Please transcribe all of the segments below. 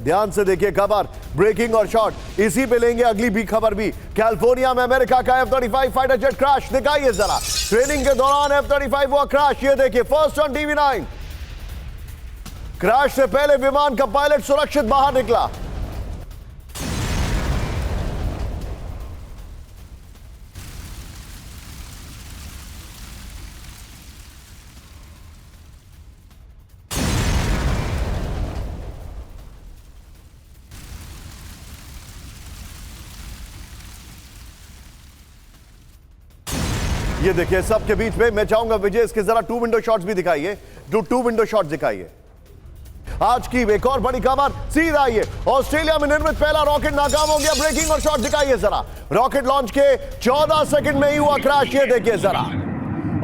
ध्यान से देखिए खबर, ब्रेकिंग और शॉट, इसी पे लेंगे अगली भी खबर भी। कैलिफोर्निया में अमेरिका का F-35 फाइटर जेट क्रैश, दिखाइए जरा। ट्रेनिंग के दौरान F-35 हुआ क्रैश, ये देखिए फर्स्ट ऑन TV9। क्रैश से पहले विमान का पायलट सुरक्षित बाहर निकला। ये देखिए सबके बीच में मैं चाहूंगा विजय इसके जरा टू विंडो शॉट्स भी दिखाइए, टू विंडो शॉट्स दिखाइए। आज की एक और बड़ी खबर सीधा आइए, ऑस्ट्रेलिया में निर्मित पहला रॉकेट नाकाम हो गया, ब्रेकिंग और शॉट दिखाइए जरा। रॉकेट लॉन्च के 14 सेकंड में ही हुआ क्रैश, ये देखिए जरा।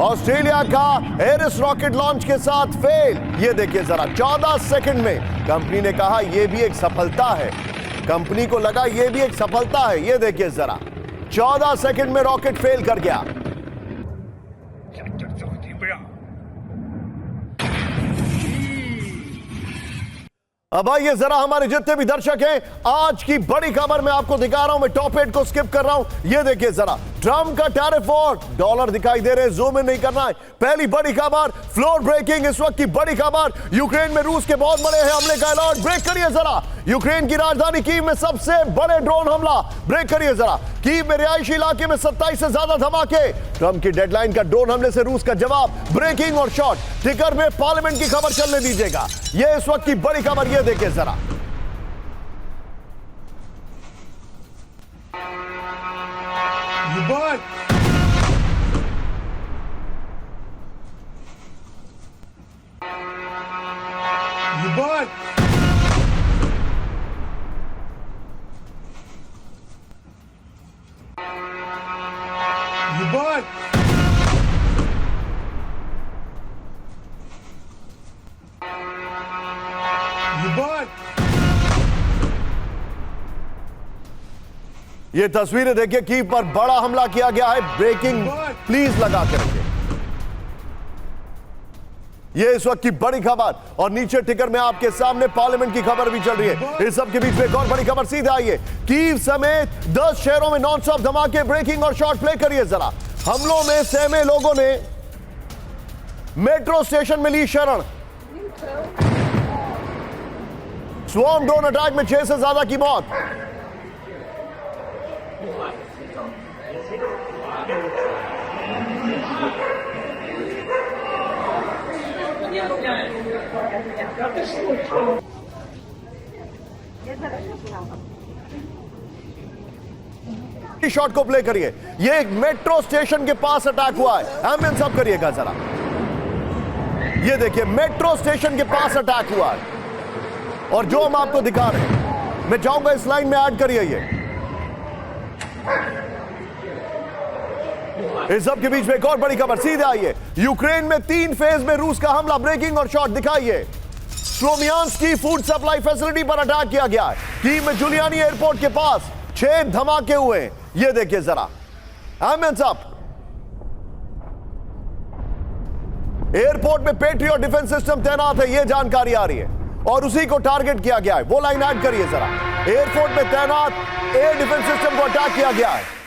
ऑस्ट्रेलिया का एरिस रॉकेट लॉन्च के साथ फेल, ये देखिए जरा 14 सेकंड में। कंपनी ने कहा यह भी एक सफलता है, कंपनी को लगा यह भी एक सफलता है, ये देखिए जरा 14 सेकंड में रॉकेट फेल कर गया। अब आइए जरा हमारे जितने भी दर्शक हैं, आज की बड़ी खबर मैं आपको दिखा रहा हूं, मैं टॉप 8 को स्किप कर रहा हूं। ये देखिए जरा ट्रम्प का टैरिफ वॉर, डॉलर दिखाई दे रहे हैं, जूम इन नहीं करना है। पहली बड़ी खबर, फ्लोर ब्रेकिंग, इस वक्त की बड़ी खबर, यूक्रेन में रूस के बहुत बड़े हमले का अलर्ट। ब्रेक करिए जरा, यूक्रेन की राजधानी कीव में सबसे बड़े ड्रोन हमला, ब्रेक करिए जरा। कीव में रिहायशी इलाके में 27 से ज्यादा धमाके, ट्रम्प की डेडलाइन का ड्रोन हमले से रूस का जवाब। ब्रेकिंग और शॉट, टिकर में पार्लियामेंट की खबर चलने दीजिएगा, यह इस वक्त की बड़ी खबर, यह देखिए जरा। You bought. You bought. You bought. You bought. ये तस्वीरें देखिए, कीव पर बड़ा हमला किया गया है, ब्रेकिंग प्लीज लगा के रखिए। ये इस वक्त की बड़ी खबर, और नीचे टिकर में आपके सामने पार्लियामेंट की खबर भी चल रही है। इस सब के बीच में एक और बड़ी खबर सीधे आइए, कीव समेत 10 शहरों में नॉन स्टॉप धमाके, ब्रेकिंग और शॉट, प्ले करिए जरा। हमलों में सहमे लोगों ने मेट्रो स्टेशन में ली शरण। स्वॉर्म ड्रोन अटैक में 6 से ज्यादा की मौत। शॉट को प्ले करिए, ये एक मेट्रो स्टेशन के पास अटैक हुआ है, एम्बियंस अप करिएगा जरा। ये देखिए मेट्रो स्टेशन के पास अटैक हुआ है, और जो हम आपको दिखा रहे हैं, मैं चाहूंगा इस लाइन में ऐड करिए। ये इस सब के बीच में एक और बड़ी खबर सीधे आइए, यूक्रेन में 3 फेज में रूस का हमला, ब्रेकिंग और शॉट दिखाइए। स्लोमियांस्की फूड सप्लाई फैसिलिटी पर अटैक किया गया है, कीव में जुलियानी एयरपोर्ट के पास 6 धमाके हुए, ये देखिए जरा। Ambience up. एयरपोर्ट में पेट्रियट डिफेंस सिस्टम तैनात है, यह जानकारी आ रही है, और उसी को टारगेट किया गया है, वो लाइन ऐड करिए जरा। एयरपोर्ट में तैनात एयर डिफेंस सिस्टम को अटैक किया गया है।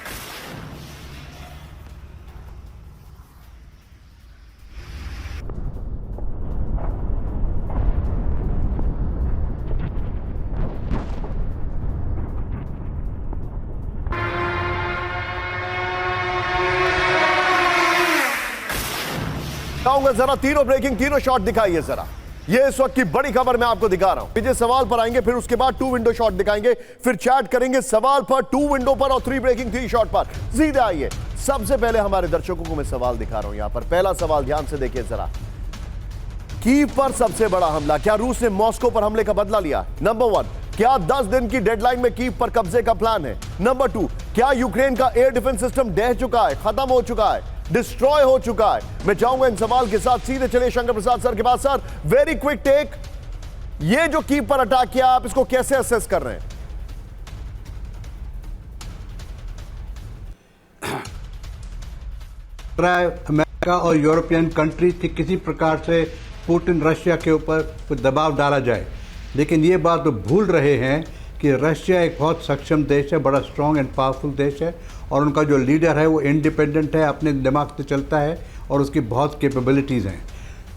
जरा तीनों ब्रेकिंग, तीनों शॉट दिखाइए जरा। ये इस वक्त की बड़ी खबर मैं आपको दिखा रहा हूं। विजय सवाल पर आएंगे, फिर उसके बाद 2 विंडो शॉट दिखाएंगे, फिर चैट करेंगे सवाल पर, 2 विंडो पर और 3 ब्रेकिंग 3 शॉट पर। सीधे आइए, सबसे पहले हमारे दर्शकों को मैं सवाल दिखा रहा हूं यहां पर। पहला सवाल ध्यान से देखिए जरा, कीव पर सबसे बड़ा हमला, क्या रूस ने मॉस्को पर हमले का बदला लिया? नंबर 1, क्या 10 दिन की डेडलाइन में कीव पर कब्जे का प्लान है? नंबर 2, क्या यूक्रेन का एयर डिफेंस सिस्टम ढह चुका है, खत्म हो चुका है, डिस्ट्रॉय हो चुका है? मैं चाहूंगा इन सवाल के साथ सीधे चलिए शंकर प्रसाद सर के पास। सर, वेरी क्विक टेक, ये जो कीव पर अटैक किया, आप इसको कैसे असेस कर रहे हैं? अमेरिका और यूरोपियन कंट्री थी किसी प्रकार से पुतिन रशिया के ऊपर कुछ दबाव डाला जाए, लेकिन ये बात तो भूल रहे हैं कि रशिया एक बहुत सक्षम देश है, बड़ा स्ट्रॉन्ग एंड पावरफुल देश है, और उनका जो लीडर है वो इंडिपेंडेंट है, अपने दिमाग से चलता है और उसकी बहुत कैपेबिलिटीज़ हैं।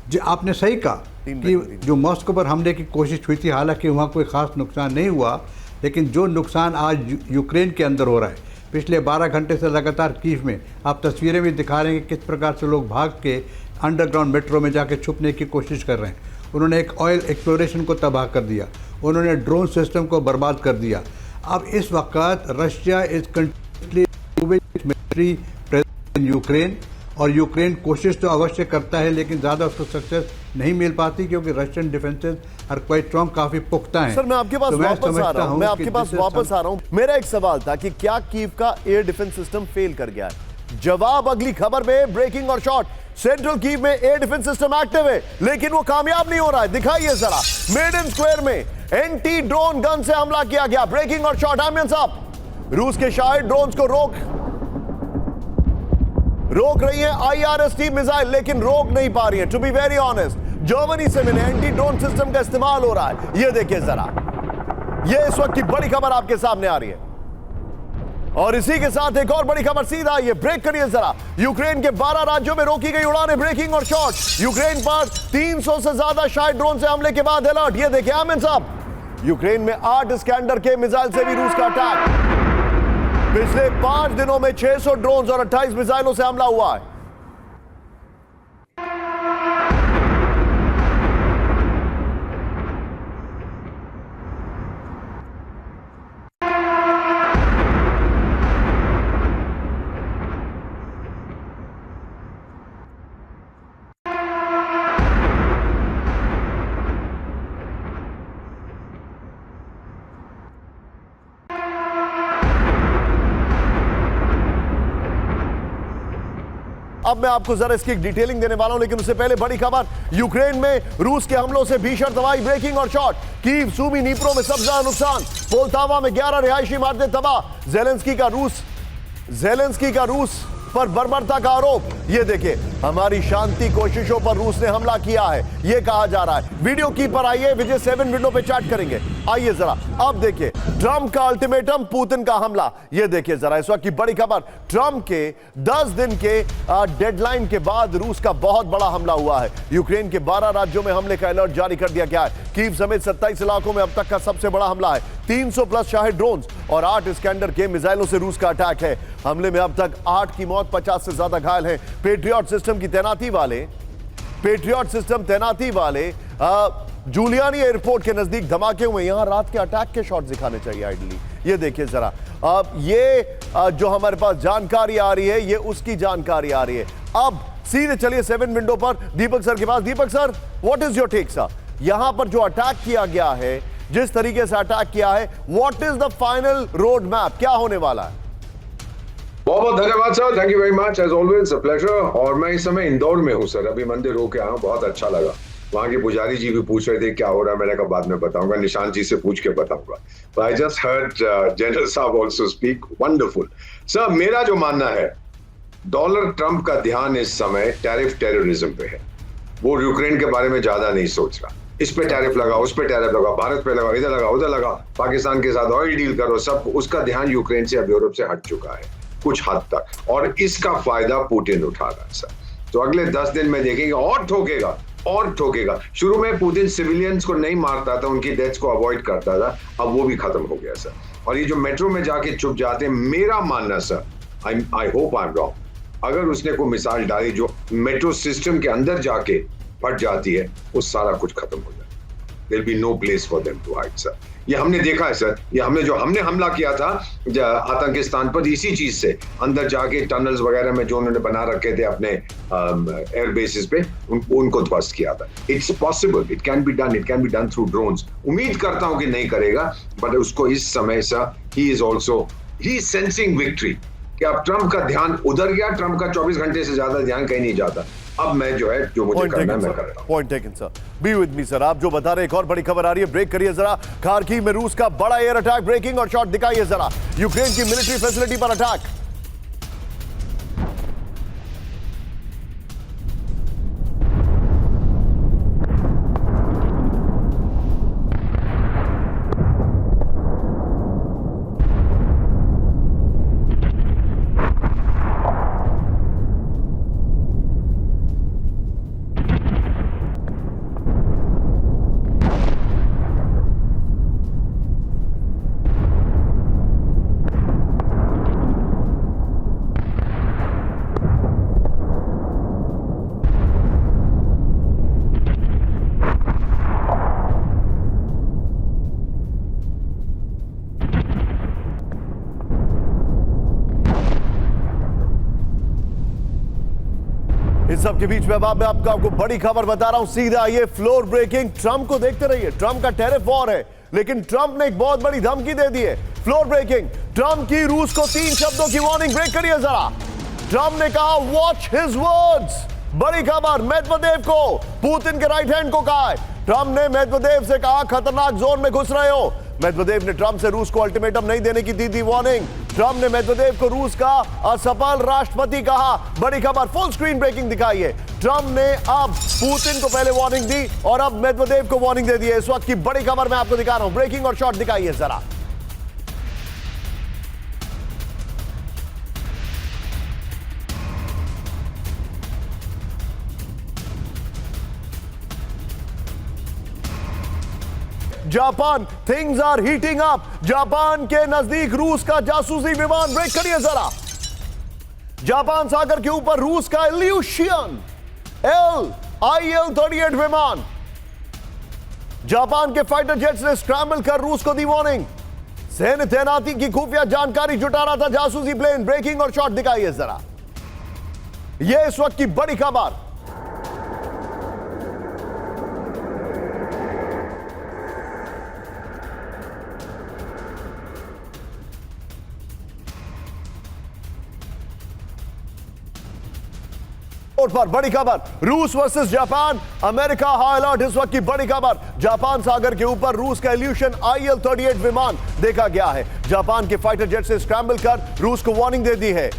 जो आपने सही कहा कि जो मॉस्को पर हमले की कोशिश हुई थी, हालांकि वहाँ कोई ख़ास नुकसान नहीं हुआ, लेकिन जो नुकसान आज यूक्रेन के अंदर हो रहा है, पिछले 12 घंटे से लगातार कीव में आप तस्वीरें भी दिखा रहे हैं कि किस प्रकार से लोग भाग के अंडरग्राउंड मेट्रो में जाके छुपने की कोशिश कर रहे हैं। उन्होंने एक ऑयल एक्सप्लोरेशन को तबाह कर दिया, उन्होंने ड्रोन सिस्टम को बर्बाद कर दिया। अब इस वक्त Russia is continuing military presence in Ukraine, और यूक्रेन कोशिश तो अवश्य करता है लेकिन ज़्यादा उसको सक्सेस नहीं मिल पाती क्योंकि Russian defences are quite strong, काफ़ी पुख्ता हैं। सर मैं आपके पास वापस आ रहा हूं। मेरा एक सवाल था कि क्या कीव का एयर डिफेंस सिस्टम फेल कर गया है? जवाब अगली खबर में, ब्रेकिंग और शॉर्ट। सेंट्रल कीव में एयर डिफेंस सिस्टम एक्टिव है लेकिन वो कामयाब नहीं हो रहा है। दिखाइए जरा, मेडन स्क्वायर में एंटी ड्रोन गन से हमला किया गया। ब्रेकिंग और शॉर्ट। आमिर साहब, रूस के शायद ड्रोन्स को रोक रही है IRST मिसाइल, लेकिन रोक नहीं पा रही है। To be very honest, Germany से मिले एंटी ड्रोन सिस्टम का इस्तेमाल हो रहा है। ये देखिए जरा, ये इस वक्त की बड़ी खबर आपके सामने आ रही है, और इसी के साथ एक और बड़ी खबर सीधा आई है। ब्रेक करिए जरा, यूक्रेन के 12 राज्यों में रोकी गई उड़ानें। ब्रेकिंग और शॉर्ट। यूक्रेन पर 300 से ज्यादा शायद ड्रोन से हमले के बाद अलर्ट। ये देखिए आमिर साहब, यूक्रेन में 8 स्कैंडर के मिसाइल से भी रूस का अटैक। पिछले 5 दिनों में 600 ड्रोन और 28 मिसाइलों से हमला हुआ है। अब मैं आपको जरा इसकी डिटेलिंग देने वाला हूं, लेकिन उससे पहले बड़ी खबर, यूक्रेन में रूस के हमलों से भीषण तबाही। ब्रेकिंग और शॉर्ट। कीव, सूमी, नीप्रो में सबसे ज्यादा नुकसान। पोल्तावा में 11 रिहायशी इमारतें तबाह। जेलेंस्की का रूस पर बर्बरता का आरोप। ये देखिए, हमारी शांति कोशिशों पर रूस ने हमला किया है, ये कहा जा रहा है। वीडियो की पर आइए, विजय 7 विंडो पे चैट करेंगे। आइए जरा, अब देखिए ट्रंप का अल्टीमेटम, पुतिन का हमला। ये देखिए जरा इस वक्त की बड़ी खबर, ट्रंप के 10 दिन के डेडलाइन के बाद रूस का बहुत बड़ा हमला हुआ है। यूक्रेन के 12 राज्यों में हमले का अलर्ट जारी कर दिया गया है। कीव समेत 27 इलाकों में अब तक का सबसे बड़ा हमला है। 300 प्लस शाहिद ड्रोन और 8 स्कैंडर के मिसाइलों से रूस का अटैक है। हमले में अब तक 8 की मौत, 50 से ज्यादा घायल हैं। पेट्रियट सिस्टम तैनाती वाले जूलियानी एयरपोर्ट के नजदीक धमाके हुए। यहां रात के अटैक के शॉट्स दिखाने चाहिए आइडली। ये देखिए जरा, अब ये जो हमारे पास जानकारी आ रही है, ये उसकी जानकारी आ रही है। अब सीधे चलिए 7 विंडो पर दीपक सर के पास। Deepak sir, what is your take sir? यहां पर जो अटैक किया गया है, जिस तरीके से अटैक किया है, what is the final road map? क्या होने वाला है? बहुत बहुत धन्यवाद sir, thank you very much, as always a pleasure. और मैं इस समय इंदौर में हूँ सर, अभी मंदिर होके आया हूँ, बहुत अच्छा लगा। वहाँ के पुजारी जी भी पूछ रहे थे क्या हो रहा है, मैंने कहा बाद में बताऊंगा, निशांत जी से पूछ के बताऊंगा। आई जस्ट हर्ड जनरल साहब आल्सो स्पीक, वंडरफुल सर। मेरा जो मानना है, डॉलर ट्रंप का ध्यान इस समय टैरिफ टेररिज्म पे है। वो यूक्रेन के बारे में ज्यादा नहीं सोच रहा। इस पे टैरिफ लगा, उस पे टैरिफ लगा, भारत पे लगा, इधर लगा, उधर लगा, पाकिस्तान के साथ ऑयल डील करो, सब। उसका ध्यान यूक्रेन से अब यूरोप से हट चुका है कुछ हद तक, और इसका फायदा पुतिन उठा रहा है सर। तो अगले 10 दिन में देखेंगे, और ठोकेगा। शुरू में पुतिन सिविलियंस को नहीं मारता था, उनकी डेथ्स को अवॉइड करता था, अब वो भी खत्म हो गया सर। और ये जो मेट्रो में जाके चुप जाते हैं, मेरा मानना sir, I hope I am wrong, अगर उसने कोई मिसाइल डाली जो मेट्रो सिस्टम के अंदर जाके फट जाती है, वो सारा कुछ खत्म हो जाए। There will be no place for them to hide sir. ये हमने देखा है सर, ये हमने हमला किया था आतंकिस्तान पर, इसी चीज से अंदर जाके टनल्स वगैरह में जो उन्होंने बना रखे थे अपने एयर बेसिस पे, उनको ध्वस्त किया था। It's possible, it can be done through drones. उम्मीद करता हूं कि नहीं करेगा, बट उसको इस समय sir, he is sensing victory, कि अब ट्रंप का ध्यान उधर गया। ट्रंप का 24 घंटे से ज्यादा ध्यान कहीं नहीं जाता। अब मैं जो है, जो मुझे करना है मैं कर रहा हूं। Point taken sir, be with me sir. आप जो बता रहे, एक और बड़ी खबर आ रही है, ब्रेक करिए जरा। खार्किव में रूस का बड़ा एयर अटैक। ब्रेकिंग और शॉट दिखाइए जरा, यूक्रेन की मिलिट्री फैसिलिटी पर अटैक। इस सब के बीच में अब मैं आपको बड़ी खबर बता रहा हूं, सीधा आइए फ्लोर ब्रेकिंग। ट्रंप को देखते रहिए, ट्रंप का टैरिफ वॉर है, लेकिन ट्रंप ने एक बहुत बड़ी धमकी दे दी है। फ्लोर ब्रेकिंग, ट्रंप की रूस को 3 शब्दों की वार्निंग, ब्रेक करिए जरा। ट्रंप ने कहा वॉच हिज वर्ड्स। बड़ी खबर, मेदवेदेव को, पुतिन के राइट हैंड को कहा है। ट्रंप ने मेदवेदेव से कहा खतरनाक जोन में घुस रहे हो। मेदवेदेव ने ट्रंप से रूस को अल्टीमेटम नहीं देने की दी वार्निंग। ट्रंप ने मेदवेदेव को रूस का असफल राष्ट्रपति कहा। बड़ी खबर, फुल स्क्रीन ब्रेकिंग दिखाइए। ट्रंप ने अब पुतिन को पहले वार्निंग दी और अब मेदवेदेव को वार्निंग दे दी है। इस वक्त की बड़ी खबर मैं आपको दिखा रहा हूं, ब्रेकिंग और शॉट दिखाइए जरा। Japan, things are heating up. Japan के नजदीक रूस का जासूसी विमान, ब्रेक करिए जरा। जापान सागर के ऊपर रूस का इल्यूशियन IL-38 विमान। जापान के फाइटर जेट्स ने स्क्रैम्बल कर रूस को दी वार्निंग। सैन्य तैनाती की खुफिया जानकारी जुटा रहा था जासूसी प्लेन। ब्रेकिंग और शॉट दिखाइए जरा। यह इस वक्त की बड़ी खबर। पर बड़ी खबर, रूस versus Japan, America high alert. इस वक्त की बड़ी खबर, जापान सागर के ऊपर रूस का इल्यूशन IL-38 विमान देखा गया है। जापान के फाइटर जेट से स्क्रैम्बल कर रूस को वार्निंग दे दी है।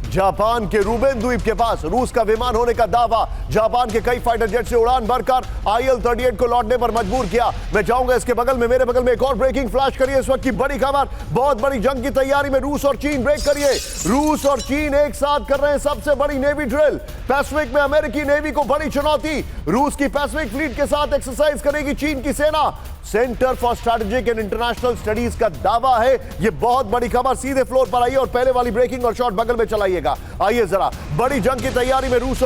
जापान के रूबेन द्वीप के पास रूस का विमान होने का दावा। जापान के कई फाइटर जेट से उड़ान भरकर IL-38 को लौटने पर मजबूर किया। मैं चाहूंगा इसके बगल में, मेरे बगल में एक और ब्रेकिंग फ्लैश करिए। इस वक्त की बड़ी खबर, बहुत बड़ी जंग की तैयारी में रूस और चीन, ब्रेक करिए। रूस और चीन एक साथ कर रहे हैं सबसे बड़ी नेवी ड्रिल। पैसिफिक में अमेरिकी नेवी को बड़ी चुनौती। रूस की पैसिफिक फ्लीट के साथ एक्सरसाइज करेगी चीन की सेना। Centre for strategic and international studies का दावा है। यह बहुत बड़ी खबर। सीधे फ्लोर पर आइए और पहले वाली ब्रेकिंग और शॉट बगल में चलाइएगा। आइए जरा, बड़ी जंग की तैयारी में रूस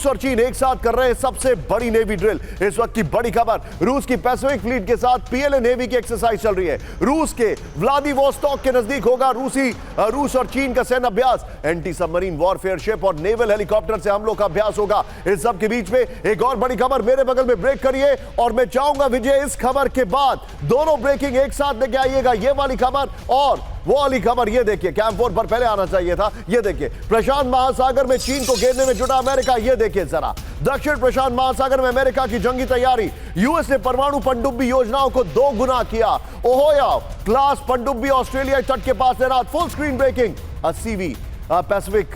और चीन एक साथ कर रहे हैं सबसे बड़ी नेवी ड्रिल। इस वक्त की बड़ी खबर, रूस की पैसिफिक फ्लीट के साथ PLA नेवी की एक्सरसाइज चल रही है। रूस के व्लादिवोस्टॉक के नजदीक होगा रूस और चीन का सैन्य अभ्यास। एंटी सबमरीन वॉरफेयर शिप और नेवल हेलीकॉप्टर से हमलों का अभ्यास होगा। इस सब के बीच में एक और बड़ी खबर, मेरे बगल में ब्रेक करिए। और मैं चाहूंगा विजय, इस खबर के बाद दोनों ब्रेकिंग एक साथ लेके आइएगा। ये वाली खबर और वो वाली खबर। ये देखिए, कैंप 4 पर पहले आना चाहिए था। ये देखिए, प्रशांत महासागर में चीन को घेरने में जुटा अमेरिका। ये देखिए जरा, दक्षिण प्रशांत महासागर में अमेरिका की जंगी तैयारी। यूएस ने परमाणु पनडुब्बी योजनाओं को 2 गुना किया। ओहोया क्लास पनडुब्बी ऑस्ट्रेलिया तट के पास तैनात। फुल स्क्रीन ब्रेकिंग, 80वीं पैसिफिक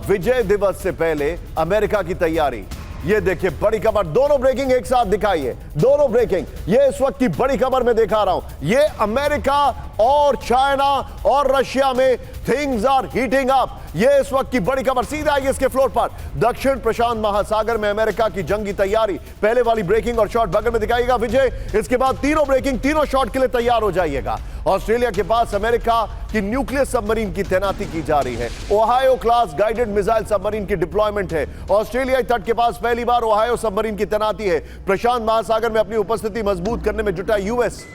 विजय दिवस से पहले अमेरिका की तैयारी। ये देखिए बड़ी खबर, दोनों ब्रेकिंग एक साथ दिखाइए। दोनों ब्रेकिंग, ये इस वक्त की बड़ी खबर मैं दिखा रहा हूं। ये अमेरिका और चाइना और रशिया में थिंग्स आर हीटिंग अप। ये इस वक्त की बड़ी खबर। सीधा आइए इसके फ्लोर पर। दक्षिण प्रशांत महासागर में अमेरिका की जंगी तैयारी। पहले वाली ब्रेकिंग और शॉट बगल में दिखाइएगा विजय। इसके बाद तीनों ब्रेकिंग, तीनों शॉट के लिए तैयार हो जाइएगा। ऑस्ट्रेलिया के पास अमेरिका की न्यूक्लियर सबमरीन की तैनाती की जा रही है। Ohio class guided missile submarine की डिप्लॉयमेंट है। ऑस्ट्रेलिया तट के पास पहली बार ओहायो सबमरीन की तैनाती है। प्रशांत महासागर में अपनी उपस्थिति मजबूत करने में जुटा यूएस।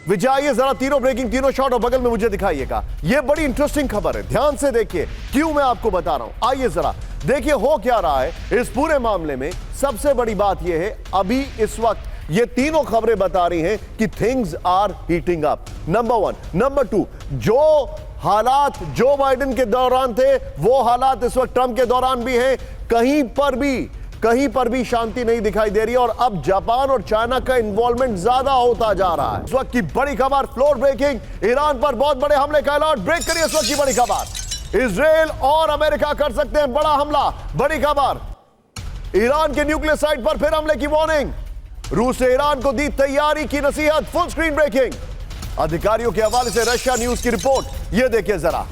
विजय, आइए जरा, तीनों ब्रेकिंग, तीनों शॉट और बगल में मुझे दिखाइएगा। यह बड़ी इंटरेस्टिंग खबर है, ध्यान से देखिए क्यों मैं आपको बता रहा हूं। आइए जरा देखिए हो क्या रहा है इस पूरे मामले में। सबसे बड़ी बात यह है, अभी इस वक्त ये तीनों खबरें बता रही हैं कि things are heating up. Number 1, number 2, जो हालात जो बाइडेन के दौरान थे वो हालात इस वक्त ट्रंप के दौरान भी हैं। कहीं पर भी शांति नहीं दिखाई दे रही और अब जापान और चाइना का इन्वॉल्वमेंट ज्यादा होता जा रहा है। इस वक्त की बड़ी खबर, फ्लोर ब्रेकिंग, ईरान पर बहुत बड़े हमले का अलर्ट। ब्रेक करिए इस वक्त की बड़ी खबर। इजराइल और अमेरिका कर सकते हैं बड़ा हमला। बड़ी खबर, ईरान के न्यूक्लियर साइट पर फिर हमले की वार्निंग। रूस ने ईरान को दी तैयारी की नसीहत। फुल स्क्रीन ब्रेकिंग, अधिकारियों के हवाले से रशिया न्यूज की रिपोर्ट। यह देखिए जरा।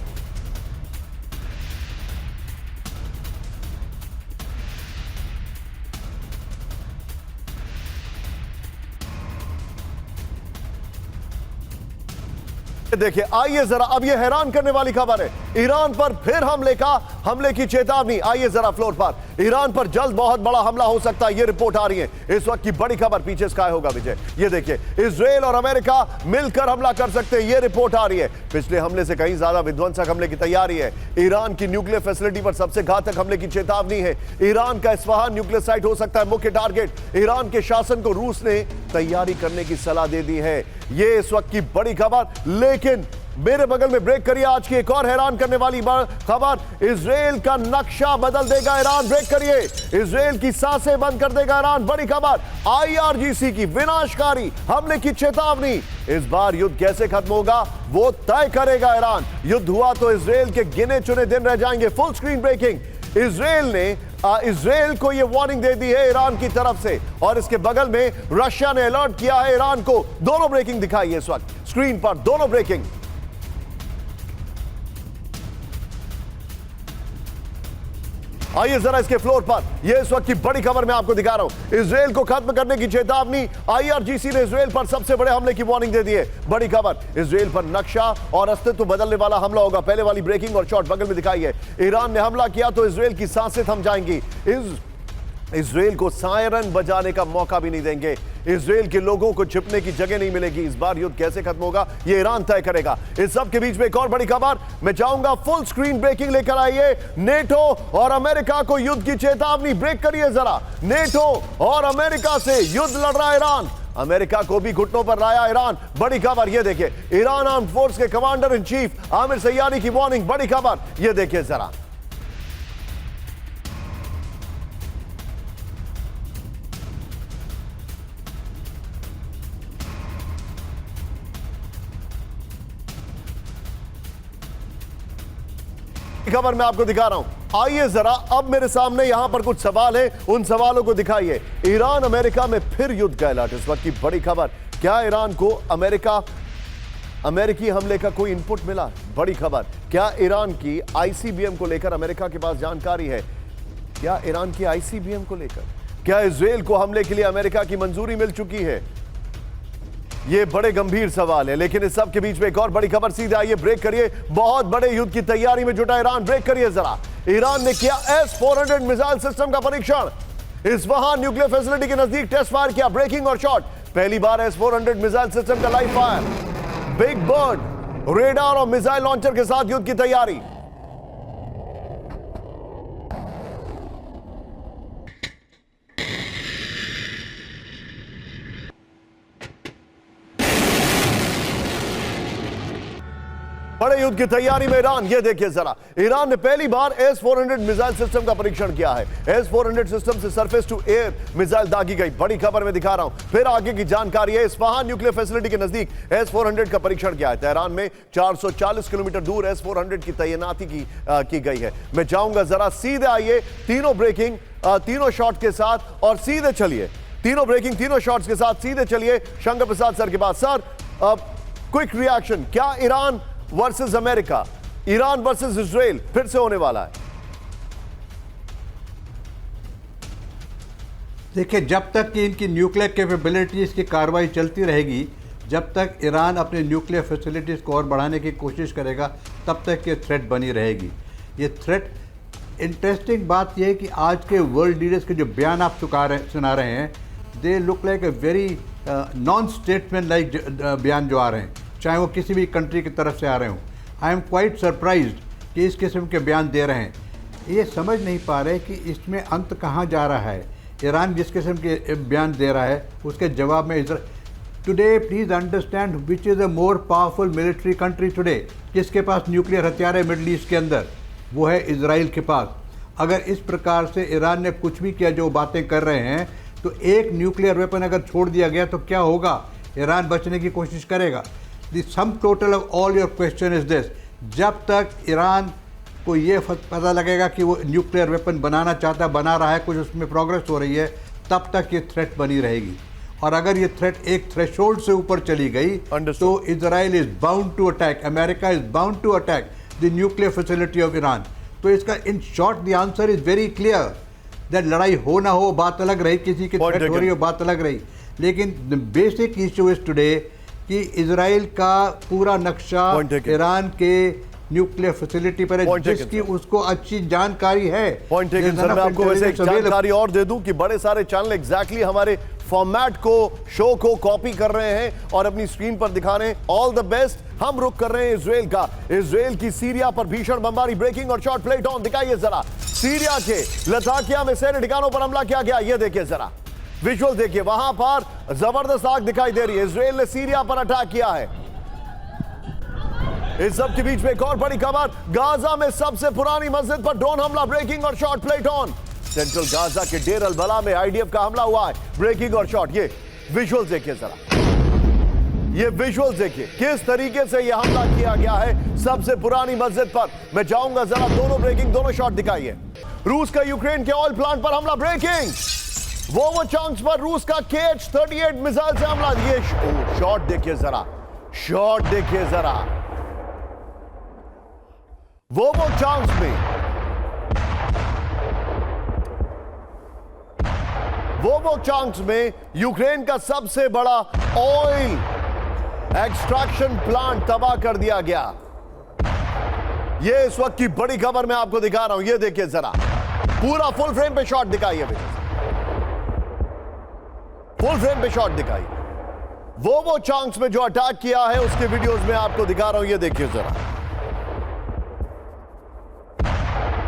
देखिए, आइए जरा, अब यह हैरान करने वाली खबर है। ईरान पर फिर हमले की चेतावनी। आइए जरा फ्लोर पर। ईरान पर जल्द बहुत बड़ा हमला हो सकता है, ये रिपोर्ट आ रही है इस वक्त की बड़ी खबर। पीछे स्काई होगा विजय, ये देखिए इजराइल और अमेरिका मिलकर हमला कर सकते हैं, ये रिपोर्ट आ रही है। पिछले हमले से कहीं ज्यादा विध्वंसक हमले की तैयारी है। ईरान की न्यूक्लियर फैसिलिटी पर सबसे घातक हमले की चेतावनी है। ईरान का इस्फहान न्यूक्लियर साइट हो सकता है मुख्य टारगेट। ईरान के शासन को रूस ने तैयारी करने की सलाह दे दी है, ये इस वक्त की बड़ी खबर। लेकिन मेरे बगल में ब्रेक करिए आज की एक और हैरान करने वाली खबर। इजराइल का नक्शा बदल देगा ईरान। ब्रेक करिए, इजराइल की सांसें बंद कर देगा ईरान। बड़ी खबर, आईआरजीसी की विनाशकारी हमले की चेतावनी। इस बार युद्ध कैसे खत्म होगा वो तय करेगा ईरान। युद्ध हुआ तो इजराइल के गिने चुने दिन रह जाएंगे। फुल स्क्रीन ब्रेकिंग, इजराइल को यह वार्निंग दे दी है ईरान की तरफ से, और इसके बगल में रशिया ने अलर्ट किया है ईरान को। दोनों ब्रेकिंग दिखाई है इस वक्त स्क्रीन पर, दोनों ब्रेकिंग। आइए जरा इसके फ्लोर पर, यह इस वक्त की बड़ी खबर मैं आपको दिखा रहा हूं। इजराइल को खत्म करने की चेतावनी। आईआरजीसी ने इजराइल पर सबसे बड़े हमले की वार्निंग दे दी है। बड़ी खबर, इजराइल पर नक्शा और अस्तित्व बदलने वाला हमला होगा। पहले वाली ब्रेकिंग और शॉट बगल में दिखाई है। ईरान ने हमला किया तो इजराइल की सांसें थम जाएंगी। इजराइल को सायरन बजाने का मौका भी नहीं देंगे। इजराइल के लोगों को छिपने की जगह नहीं मिलेगी। इस बार युद्ध कैसे खत्म होगा ये ईरान तय करेगा। इस सब के बीच में एक और बड़ी खबर मैं चाहूंगा, फुल स्क्रीन ब्रेकिंग लेकर आइए। नेटो और अमेरिका को युद्ध की चेतावनी। ब्रेक करिए जरा। नेटो और अमेरिका से युद्ध लड़ रहा है ईरान। अमेरिका को भी घुटनों पर लाया ईरान। बड़ी खबर ये देखिए, ईरान आर्म फोर्स के कमांडर इन चीफ आमिर सैयारी की वार्निंग। बड़ी खबर ये देखिए जरा। खबर मैं आपको दिखा रहा हूं। आइए जरा, अब मेरे सामने यहां पर कुछ सवाल हैं, उन सवालों को दिखाइए। ईरान अमेरिका में फिर युद्ध का अलर्ट, इस वक्त की बड़ी खबर। क्या ईरान को अमेरिकी हमले का कोई इनपुट मिला? बड़ी खबर, क्या ईरान की आईसीबीएम को लेकर अमेरिका के पास जानकारी है? क्या ईरान की आईसीबीएम को लेकर, क्या इजराइल को हमले के लिए अमेरिका की मंजूरी मिल चुकी है? ये बड़े गंभीर सवाल है। लेकिन इस सब के बीच में एक और बड़ी खबर। सीधे आइए, ब्रेक करिए। बहुत बड़े युद्ध की तैयारी में जुटा ईरान। ब्रेक करिए जरा। ईरान ने किया S-400 मिसाइल सिस्टम का परीक्षण। इस्फहान न्यूक्लियर फैसिलिटी के नजदीक टेस्ट फायर किया। ब्रेकिंग और शॉट, पहली बार S-400 मिसाइल सिस्टम का live fire. Big bird radar और मिसाइल लॉन्चर के साथ युद्ध की तैयारी। बड़े युद्ध की तैयारी में ईरान। ये देखिए जरा, ईरान ने पहली बार S-400 मिसाइल सिस्टम का परीक्षण किया है। S-400 सिस्टम से सरफेस टू एयर मिसाइल दागी गई। बड़ी खबर में दिखा रहा हूं, फिर आगे की जानकारी है। इस्फहान न्यूक्लियर फैसिलिटी के नजदीक S-400 का परीक्षण किया है। तेहरान में 440 किलोमीटर दूर S-400 की तैनाती की गई है। मैं चाहूंगा जरा सीधे आइए, तीनों ब्रेकिंग तीनों शॉट के साथ, और सीधे चलिए। तीनों ब्रेकिंग तीनों शॉट्स के साथ सीधे चलिए शंकर प्रसाद सर के पास। सर, क्विक रिएक्शन, क्या Iran versus America, Iran versus Israel फिर से होने वाला है? देखिए, जब तक कि इनकी न्यूक्लियर कैपेबिलिटीज़ की कार्रवाई चलती रहेगी, जब तक ईरान अपने न्यूक्लियर फैसिलिटीज़ को और बढ़ाने की कोशिश करेगा, तब तक ये थ्रेट बनी रहेगी। ये थ्रेट, इंटरेस्टिंग बात यह है कि आज के वर्ल्ड लीडर्स के जो बयान आप सुना रहे हैं, they look like a very non statement like बयान जो आ रहे हैं, चाहे वो किसी भी कंट्री की तरफ से आ रहे हों। आई एम क्वाइट सरप्राइज्ड कि इस किस्म के बयान दे रहे हैं। ये समझ नहीं पा रहे कि इसमें अंत कहाँ जा रहा है। ईरान जिस किस्म के बयान दे रहा है, उसके जवाब में today please understand which is a more powerful military country today. किसके पास न्यूक्लियर हथियार है मिडल ईस्ट के अंदर? वो है इजराइल के पास। अगर इस प्रकार से ईरान ने कुछ भी किया, जो बातें कर रहे हैं, तो एक न्यूक्लियर वेपन अगर छोड़ दिया गया तो क्या होगा? ईरान बचने की कोशिश करेगा। The sum total of all your question is this: जब तक ईरान को ये पता लगेगा कि वो न्यूक्लियर वेपन बनाना चाहता है, बना रहा है, कुछ उसमें प्रोग्रेस हो रही है, तब तक ये थ्रेट बनी रहेगी। और अगर ये थ्रेट एक थ्रेशोल्ड से ऊपर चली गई तो Israel is bound to attack, America is bound to attack the nuclear facility of Iran. तो इसका in short the answer is very clear that लड़ाई हो ना हो बात अलग रही, किसी की थ्रेट हो रही हो बात अलग रही, लेकिन the basic issue is today कि इजराइल का पूरा नक्शा ईरान के न्यूक्लियर फैसिलिटी पर है, Point taken, जिसकी उसको अच्छी जानकारी है। Point taken sir. मैं आपको वैसे एक जानकारी और दे दूं कि बड़े सारे चैनल एग्जैक्टली हमारे फॉर्मेट को, शो को कॉपी कर रहे हैं और अपनी स्क्रीन पर दिखा रहे हैं। All the best. हम रुक कर रहे हैं इजराइल का। इजराइल की सीरिया पर भीषण बमबारी, ब्रेकिंग और शॉट प्लेट ऑन। दिखाइए जरा, सीरिया के लताकिया में सैन्य ठिकानों पर हमला किया गया। ये देखिए जरा विजुअल देखिए, वहां पर जबरदस्त आग दिखाई दे रही है। इजराइल ने सीरिया पर अटैक किया है। इस सब के बीच में एक और बड़ी खबर, गाजा में सबसे पुरानी मस्जिद पर ड्रोन हमला, ब्रेकिंग और shot plate on. Central Gaza के डेर अल बला में आईडीएफ का हमला हुआ है, ब्रेकिंग और शॉट। ये विजुअल देखिए जरा, ये विजुअल देखिए किस तरीके से यह हमला किया गया है सबसे पुरानी मस्जिद पर। मैं जाऊंगा जरा, दोनों ब्रेकिंग, दोनों शॉट दिखाइए। रूस का यूक्रेन के ऑयल प्लांट पर हमला, ब्रेकिंग। वो चांस पर रूस का KH-38 मिसाइल से हमला। ये शॉट देखिए जरा, शॉट देखिए जरा। वो चांस में, वो चांस में यूक्रेन का सबसे बड़ा ऑयल एक्सट्रैक्शन प्लांट तबाह कर दिया गया। ये इस वक्त की बड़ी खबर मैं आपको दिखा रहा हूं। ये देखिए जरा, पूरा फुल फ्रेम पे शॉट दिखाइए, फुल फ्रेम पे शॉट दिखाइए। वो चांस में जो अटैक किया है उसके वीडियोस में आपको दिखा रहा हूं। ये देखिए जरा,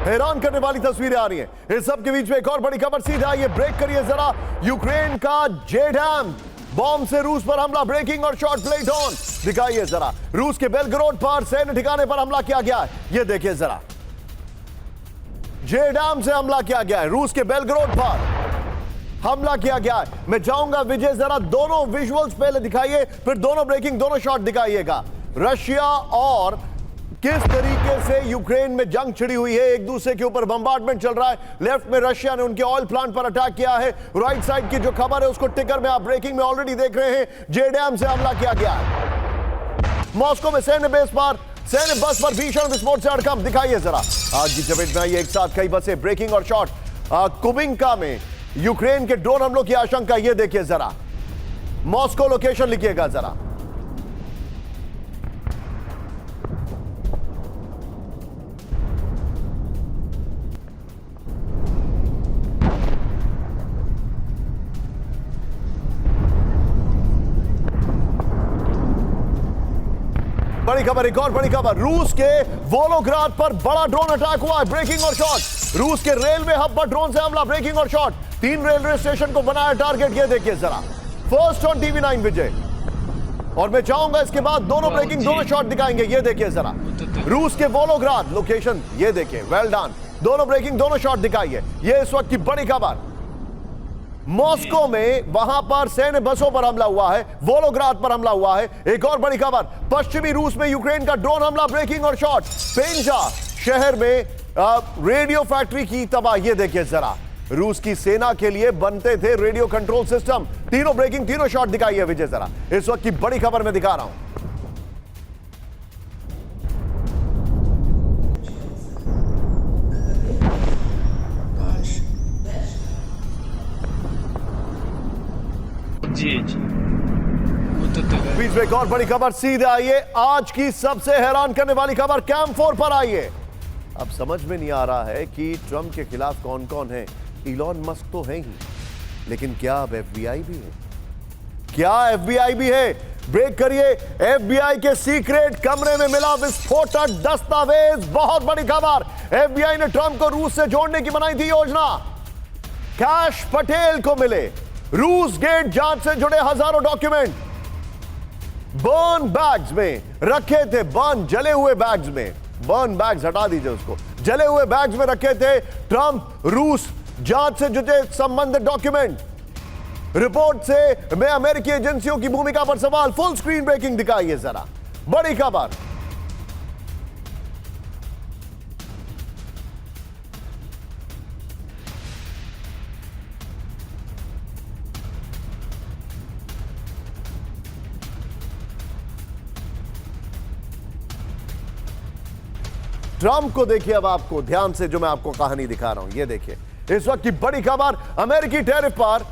हैरान करने वाली तस्वीरें आ रही हैं। इस सब के बीच में एक और बड़ी खबर, सीधा ये ब्रेक करिए जरा। यूक्रेन का जेडैम बॉम्ब से रूस पर हमला, ब्रेकिंग और शॉट प्लेट ऑन। दिखाइए जरा, रूस के बेलग्रोड पर सैन्य ठिकाने पर हमला किया गया है। ये देखिए जरा, जेडैम से हमला किया गया है, रूस के बेलग्रोड पर हमला किया गया है। मैं जाऊंगा विजय, जरा दोनों विजुअल्स पहले दिखाइए, फिर दोनों ब्रेकिंग, दोनों शॉट दिखाइएगा। रशिया और किस तरीके से यूक्रेन में जंग छिड़ी हुई है, एक दूसरे के ऊपर बम्बार्डमेंट चल रहा है। लेफ्ट में रशिया ने उनके ऑयल प्लांट पर अटैक किया है। राइट साइड की जो खबर है उसको टिकर में आप ब्रेकिंग में ऑलरेडी देख रहे हैं। जेडैम से हमला किया गया है। मॉस्को में सैन्य बेस पर, सैन्य बस पर भीषण विस्फोट से हड़कंप। दिखाइए जरा, आग की चपेट में आई एक साथ कई बसें, ब्रेकिंग और शॉट। कुबिंका में यूक्रेन के ड्रोन हमलों की आशंका। ये देखिए जरा, मॉस्को लोकेशन लिखिएगा जरा। बड़ी खबर, एक और बड़ी खबर, रूस के वोलोग्राद पर बड़ा ड्रोन अटैक हुआ है, ब्रेकिंग और शॉट। रूस के रेलवे हब पर ड्रोन से हमला, ब्रेकिंग और शॉट। 3 रेलवे स्टेशन को बनाया टारगेट। ये देखिए जरा, फर्स्ट ऑन TV9 विजय। और मैं चाहूंगा इसके बाद दोनों ब्रेकिंग, दोनों शॉट दिखाएंगे। ये देखिए जरा, रूस के वोलोग्राद लोकेशन, ये देखिए, वेल डन। दोनों ब्रेकिंग, दोनों शॉट दिखाइए। ये इस वक्त की बड़ी खबर। मॉस्को में वहां पर सैन्य बसों पर हमला हुआ है, वोलोग्राद पर हमला हुआ है। एक और बड़ी खबर, पश्चिमी रूस में यूक्रेन का ड्रोन हमला, ब्रेकिंग और शॉट। पेंजा शहर में रेडियो फैक्ट्री की तबाह। ये देखिए जरा, रूस की सेना के लिए बनते थे रेडियो कंट्रोल सिस्टम। तीनों ब्रेकिंग, तीनों शॉट दिखाइए विजय जरा। इस वक्त की बड़ी खबर मैं दिखा रहा हूं। बीच में एक और बड़ी खबर, सीधे आइए आज की सबसे हैरान करने वाली खबर, कैंप 4 पर आइए। अब समझ में नहीं आ रहा है कि ट्रंप के खिलाफ कौन कौन है। इलॉन मस्क तो है ही, लेकिन क्या अब FBI भी है? क्या FBI भी है? ब्रेक करिए, FBI के सीक्रेट कमरे में मिला विस्फोटक दस्तावेज। बहुत बड़ी खबर, FBI ने ट्रंप को रूस से जोड़ने की बनाई थी योजना। कैश पटेल को मिले रूस गेट जांच से जुड़े हजारों डॉक्यूमेंट। बर्न बैग्स में रखे थे, बर्न जले हुए बैग्स में, बर्न बैग्स हटा दीजिए उसको, जले हुए बैग्स में रखे थे ट्रंप रूस जांच से जुड़े संबंधित डॉक्यूमेंट। रिपोर्ट से में अमेरिकी एजेंसियों की भूमिका पर सवाल। फुल स्क्रीन ब्रेकिंग दिखाइए जरा, बड़ी खबर। ट्रंप को देखिए अब आपको ध्यान से, जो मैं आपको कहानी दिखा रहा हूं। ये देखिए इस वक्त की बड़ी खबर, अमेरिकी टैरिफ पर।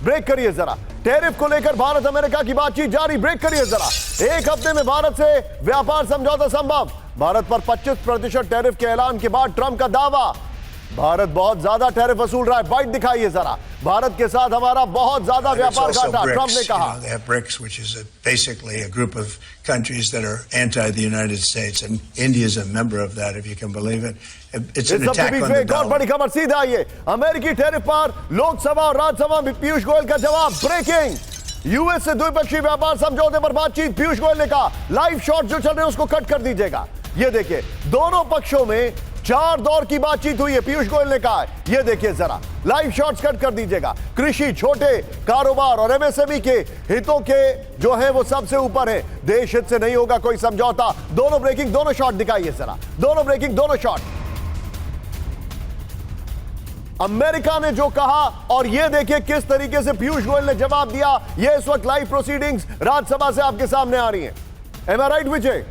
ब्रेक करिए जरा, टैरिफ को लेकर भारत अमेरिका की बातचीत जारी। ब्रेक करिए जरा, एक हफ्ते में भारत से व्यापार समझौता संभव। भारत पर 25% टैरिफ के ऐलान के बाद ट्रंप का दावा, भारत बहुत ज्यादा टैरिफ वसूल रहा है। बाइट दिखाइए जरा, भारत के साथ हमारा बहुत ज्यादा व्यापार घाटा, ट्रंप ने कहा। They have BRICS, which is basically a group of countries that are anti the United States, and India is a member of that, if you can believe it. It's an इस सबके attack beach on में the एक और dollar. बड़ी खबर सीधा आइए, अमेरिकी टैरिफ पर लोकसभा और राज्यसभा में पीयूष गोयल का जवाब। ब्रेकिंग, यूएस से द्विपक्षीय व्यापार समझौते पर बातचीत, पीयूष गोयल ने कहा लाइव शॉट जो चल रहे हैं उसको कट कर दीजिएगा। ये देखिए, दोनों पक्षों में 4 दौर की बातचीत हुई है, पीयूष गोयल ने कहा है। ये देखिए जरा, लाइव शॉट्स कट कर दीजिएगा। कृषि, छोटे कारोबार और एमएसएमई के हितों के जो है वो सबसे ऊपर है, देश हित से नहीं होगा कोई समझौता। दोनों ब्रेकिंग, दोनों शॉट दिखाइए जरा, दोनों ब्रेकिंग, दोनों शॉट। अमेरिका ने जो कहा और ये देखिए किस तरीके से पीयूष गोयल ने जवाब दिया। ये इस वक्त लाइव प्रोसीडिंग्स राज्यसभा से आपके सामने आ रही हैं। एम आई राइट विजय?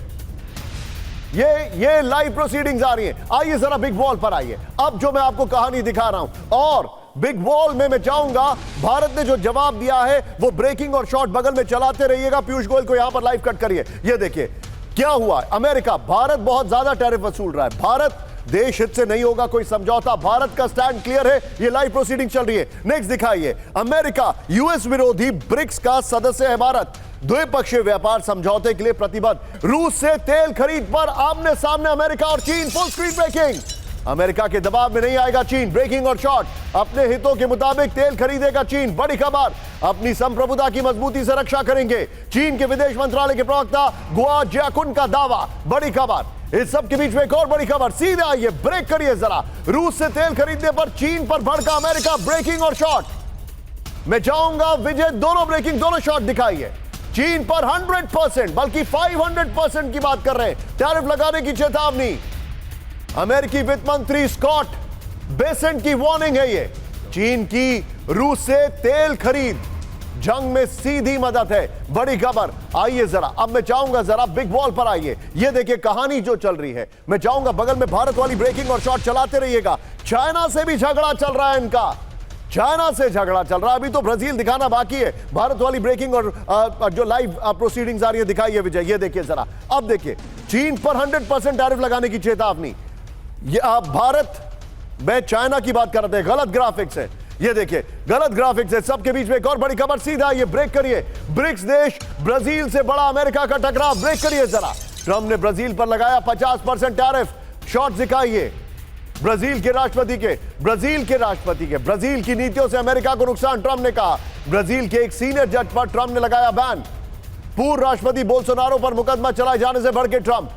ये लाइव प्रोसीडिंग्स आ रही हैं। आइए जरा बिग वॉल पर आइए। अब जो मैं आपको कहानी दिखा रहा हूं और बिग वॉल में मैं चाहूंगा भारत ने जो जवाब दिया है वो ब्रेकिंग और शॉट बगल में चलाते रहिएगा। पीयूष गोयल को यहां पर लाइव कट करिए। ये देखिए क्या हुआ। अमेरिका, भारत बहुत ज्यादा टैरिफ वसूल रहा है, भारत देश हित से नहीं होगा कोई समझौता, भारत का स्टैंड क्लियर है। ये लाइव प्रोसीडिंग चल रही है। नेक्स्ट दिखाइए, अमेरिका यूएस विरोधी ब्रिक्स का सदस्य है भारत, द्विपक्षीय व्यापार समझौते के लिए प्रतिबद्ध। रूस से तेल खरीद पर आमने सामने अमेरिका और चीन, फुल स्क्रीन ब्रेकिंग। अमेरिका के दबाव में नहीं आएगा चीन, ब्रेकिंग और शॉट। अपने हितों के मुताबिक तेल खरीदेगा चीन, बड़ी खबर। अपनी संप्रभुता की मजबूती से रक्षा करेंगे, चीन के विदेश मंत्रालय के प्रवक्ता गुआ जियाकुन का दावा, बड़ी खबर। इस सब के बीच में एक और बड़ी खबर, सीधे आइए, ब्रेक करिए जरा। रूस से तेल खरीदने पर चीन पर भड़का अमेरिका, ब्रेकिंग और शॉट। मैं चाहूंगा विजय दोनों ब्रेकिंग, दोनों शॉट दिखाइए। चीन पर 100% बल्कि 500% की बात कर रहे हैं, टैरिफ लगाने की चेतावनी। अमेरिकी वित्त मंत्री स्कॉट बेसेंट की वार्निंग है ये। चीन की रूस से तेल खरीद जंग में सीधी मदद है, बड़ी खबर। आइए जरा, अब मैं चाहूंगा जरा बिग वॉल पर आइए। ये देखिए कहानी जो चल रही है। मैं चाहूंगा बगल में भारत वाली ब्रेकिंग और शॉट चलाते रहिएगा। चाइना से भी झगड़ा चल रहा है इनका, चाइना से झगड़ा चल रहा है। अभी तो ब्राजील दिखाना बाकी है। भारत वाली ब्रेकिंग और जो लाइव प्रोसीडिंग्स आ रही है दिखाइए विजय। ये देखिए जरा, अब देखिए चीन पर 100% टैरिफ लगाने की चेतावनी। ये भारत में चाइना की बात कर रहे थे, गलत ग्राफिक्स है। ये देखिए गलत ग्राफिक्स है। सबके बीच में एक और बड़ी खबर, सीधा ये ब्रेक करिए। ब्रिक्स देश ब्राजील से बड़ा अमेरिका का टकराव, ब्रेक करिए जरा। ट्रंप ने ब्राजील पर लगाया 50% टैरिफ, शॉट दिखाइए। ब्राजील के राष्ट्रपति के ब्राजील की नीतियों से अमेरिका को नुकसान, ट्रंप ने कहा। ब्राजील के एक सीनियर जज पर ट्रंप ने लगाया बैन। पूर्व राष्ट्रपति बोल्सोनारो पर मुकदमा चलाए जाने से भड़के ट्रंप।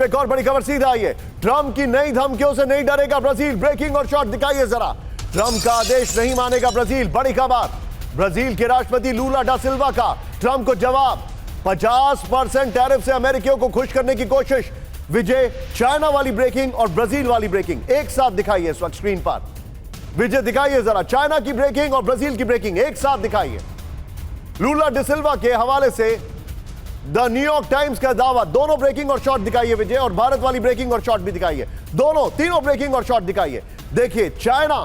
एक और बड़ी खबर, सीधा आइए। ट्रंप की नई धमकियों से नहीं डरेगा ब्राजील, ब्रेकिंग और शॉट दिखाइए जरा। ट्रंप का आदेश नहीं मानेगा ब्राजील, बड़ी खबर। ब्राजील के राष्ट्रपति लूला डा सिल्वा का ट्रंप को जवाब। 50% टैरिफ से अमेरिकियों को खुश करने की कोशिश। विजय, चाइना वाली ब्रेकिंग और ब्राजील वाली ब्रेकिंग एक साथ दिखाइए इस वक्त स्क्रीन पर। विजय दिखाइए जरा, चाइना की ब्रेकिंग और ब्राजील की ब्रेकिंग एक साथ दिखाइए। लूला डा सिल्वा के हवाले से द न्यूयॉर्क टाइम्स का दावा। दोनों ब्रेकिंग और शॉट दिखाइए विजय, और भारत वाली ब्रेकिंग और शॉट भी दिखाइए। दोनों, तीनों ब्रेकिंग और शॉट दिखाइए। देखिए चाइना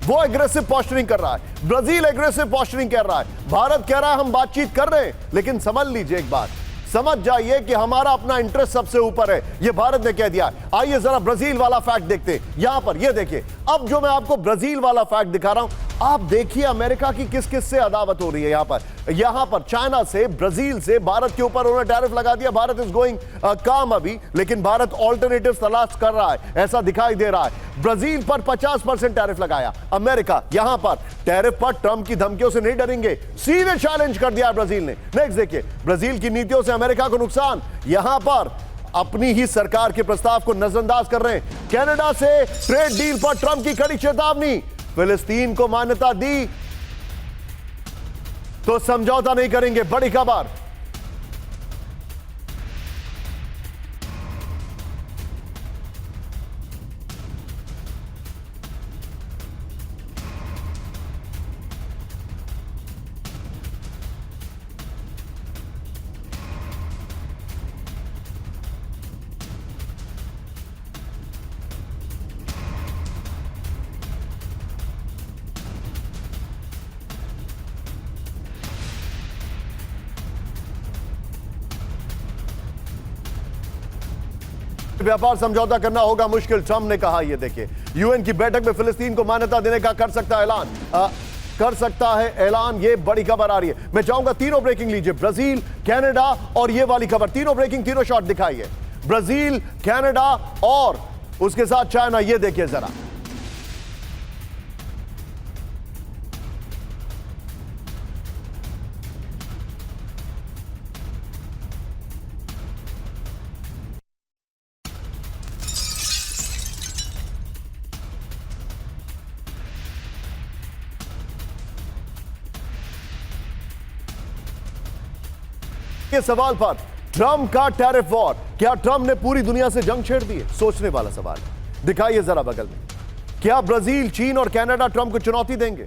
वो एग्रेसिव पोस्चरिंग कर रहा है, ब्राजील एग्रेसिव पोस्चरिंग कर रहा है, भारत कह रहा है हम बातचीत कर रहे हैं। लेकिन समझ लीजिए एक बात, समझ जाइए कि हमारा अपना इंटरेस्ट सबसे ऊपर है, ये भारत ने कह दिया। आइए जरा ब्राजील वाला फैक्ट देखते हैं यहां पर। ये देखिए, अब जो मैं आपको ब्राजील वाला फैक्ट दिखा रहा हूं, आप देखिए अमेरिका की किस किस से अदावत हो रही है। यहां पर चाइना से, ब्राजील से, भारत के ऊपर उन्होंने टैरिफ लगा दिया। भारत इज गोइंग काम अभी, लेकिन भारत ऑल्टरनेटिव तलाश कर रहा है, ऐसा दिखाई दे रहा है। ब्राजील पर 50% टैरिफ लगाया अमेरिका। यहां पर टैरिफ पर ट्रंप की धमकियों से नहीं डरेंगे, सीधे चैलेंज कर दिया ब्राजील ने। नेक्स्ट देखिए, ब्राजील की नीतियों से अमेरिका को नुकसान। यहां पर अपनी ही सरकार के प्रस्ताव को नजरअंदाज कर रहे हैं। कनाडा से ट्रेड डील पर ट्रंप की कड़ी चेतावनी। फिलिस्तीन को मान्यता दी तो समझौता नहीं करेंगे, बड़ी खबर। व्यापार समझौता करना होगा मुश्किल, ट्रंप ने कहा। ये देखिए, यूएन की बैठक में फिलिस्तीन को मान्यता देने का कर सकता है ऐलान। ये बड़ी खबर आ रही है। मैं चाहूंगा तीनों ब्रेकिंग लीजिए, ब्राजील, कनाडा और ये वाली खबर, तीनों ब्रेकिंग, तीनों शॉट दिखाइए। ब्राजील, कनाडा और उसके साथ चाइना। ये देखिए जरा, के सवाल पर ट्रंप का टैरिफ वॉर, क्या ट्रंप ने पूरी दुनिया से जंग छेड़ दी है? सोचने वाला सवाल है। दिखाइए जरा बगल में, क्या ब्राजील, चीन और कनाडा ट्रंप को चुनौती देंगे?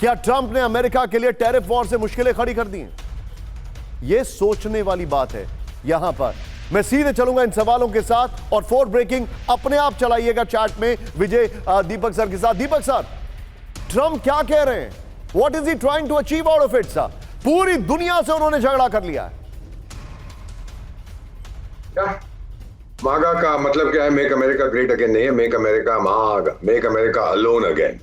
क्या ट्रंप ने अमेरिका के लिए टैरिफ वॉर से मुश्किलें खड़ी कर दी हैं? यह सोचने वाली बात है। यहां पर मैं सीधे चलूंगा इन सवालों के साथ और फोर ब्रेकिंग अपने आप चलाइएगा चैट में विजय दीपक सर के साथ। दीपक सर, ट्रंप क्या कह रहे हैं? What is he trying to achieve out of it sir? पूरी दुनिया से उन्होंने झगड़ा कर लिया है। मागा का मतलब क्या है? मेक अमेरिका ग्रेट अगेन नहीं है, मेक अमेरिका मागा, मेक अमेरिका अलोन अगेन।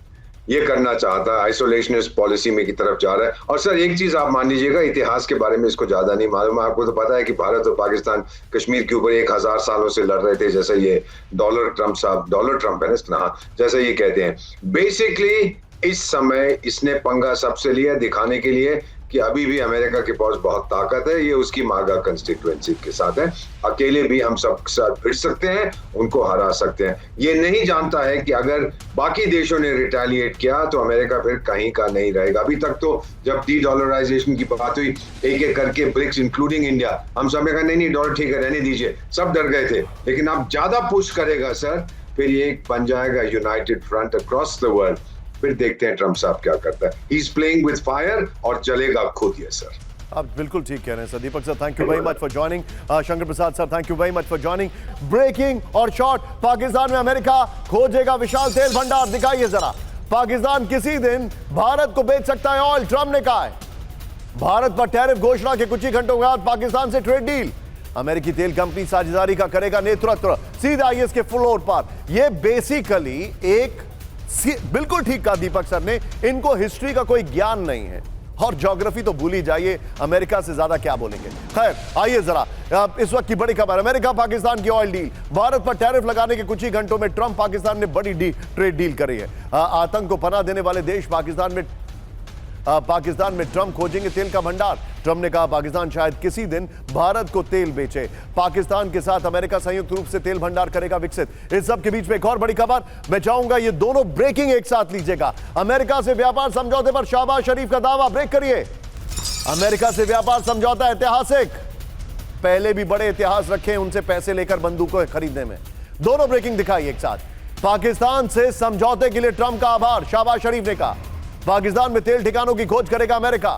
ये करना चाहता है, आइसोलेशनिस्ट पॉलिसी में की तरफ जा रहा है। और सर एक चीज आप मान लीजिएगा, इतिहास के बारे में इसको ज्यादा नहीं मालूम है। आपको तो पता है कि भारत और पाकिस्तान कश्मीर के ऊपर 1000 सालों से लड़ रहे थे, जैसे ये डॉलर ट्रंप है ना, जैसे ये कहते हैं। बेसिकली इस समय इसने पंगा सबसे लिया दिखाने के लिए कि अभी भी अमेरिका के पास बहुत ताकत है। ये उसकी मागा कंस्टिट्यूएंसी के साथ है, अकेले भी हम सब साथ भिड़ सकते हैं, उनको हरा सकते हैं। ये नहीं जानता है कि अगर बाकी देशों ने रिटेलिएट किया तो अमेरिका फिर कहीं का नहीं रहेगा। अभी तक तो जब डी-डॉलराइजेशन की बात हुई, एक एक करके ब्रिक्स इंक्लूडिंग इंडिया, हम सब ने कहा नहीं डॉलर ठीक है, रहने दीजिए, सब डर गए थे। लेकिन अब ज्यादा पुश करेगा सर, फिर ये बन जाएगा United front across the world. फिर देखते हैं ट्रंप साहब क्या करता है। He is playing with fire और चलेगा खुद ये सर। आप बिल्कुल ठीक कह रहे हैं sir. Deepak sir, thank you very much for joining. Shankar Prasad sir, thank you very much for joining. Breaking और शॉर्ट, पाकिस्तान में अमेरिका खोजेगा विशाल तेल भंडार। दिखाइए जरा, पाकिस्तान किसी दिन भारत को बेच सकता है ऑयल, ट्रंप ने कहा है। भारत पर टैरिफ घोषणा के कुछ ही घंटों बाद पाकिस्तान से ट्रेड डील। अमेरिकी तेल कंपनी साझेदारी का करेगा नेतृत्व। सीधा आइए इसके फ्लोर पर। यह बेसिकली एक बिल्कुल ठीक कहा दीपक सर ने, इनको हिस्ट्री का कोई ज्ञान नहीं है और ज्योग्राफी तो भूल ही जाइए, अमेरिका से ज्यादा क्या बोलेंगे। खैर आइए जरा, इस वक्त की बड़ी खबर, अमेरिका पाकिस्तान की ऑयल डील। भारत पर टैरिफ लगाने के कुछ ही घंटों में ट्रंप पाकिस्तान ने बड़ी ट्रेड डील करी है। आतंक को पनाह देने वाले देश पाकिस्तान में ट्रंप खोजेंगे तेल का भंडार। ट्रंप ने कहा पाकिस्तान शायद किसी दिन भारत को तेल बेचे। पाकिस्तान के साथ अमेरिका संयुक्त रूप से तेल भंडार करेगा विकसित। इस सब के बीच में एक और बड़ी खबर, मैं चाहूंगा ये दोनों ब्रेकिंग एक साथ लीजिएगा। अमेरिका से व्यापार समझौते पर शहबाज शरीफ का दावा, ब्रेक करिए। अमेरिका से व्यापार समझौता ऐतिहासिक, पहले भी बड़े इतिहास रखे उनसे पैसे लेकर बंदूकों खरीदने में। दोनों ब्रेकिंग दिखाई एक साथ। पाकिस्तान से समझौते के लिए ट्रंप का आभार, शहबाज शरीफ ने कहा। पाकिस्तान में तेल ठिकानों की खोज करेगा अमेरिका।